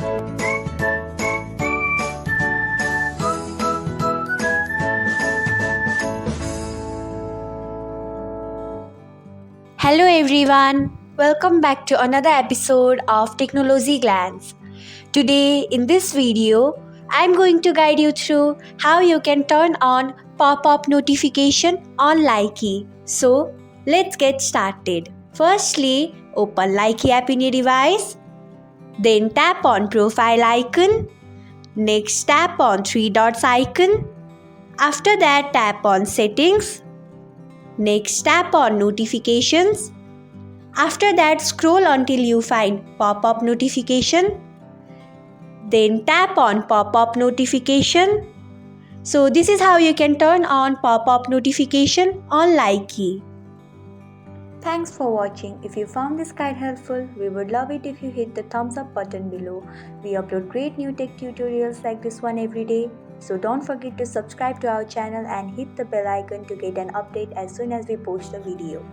Hello everyone, welcome back to another episode of Technologyglance. Today in this video, I'm going to guide you through how you can turn on pop-up notification on Likee. So, let's get started. Firstly, open Likee app in your device. Then tap on profile icon. Next tap on three dots icon. After that tap on settings. Next tap on notifications. After that, scroll until you find pop-up notification. Then tap on pop-up notification. So this is how you can turn on pop-up notification on Likee. Thanks for watching. If you found this guide helpful, we would love it if you hit the thumbs up button below. We upload great new tech tutorials like this one every day. So don't forget to subscribe to our channel and hit the bell icon to get an update as soon as we post a video.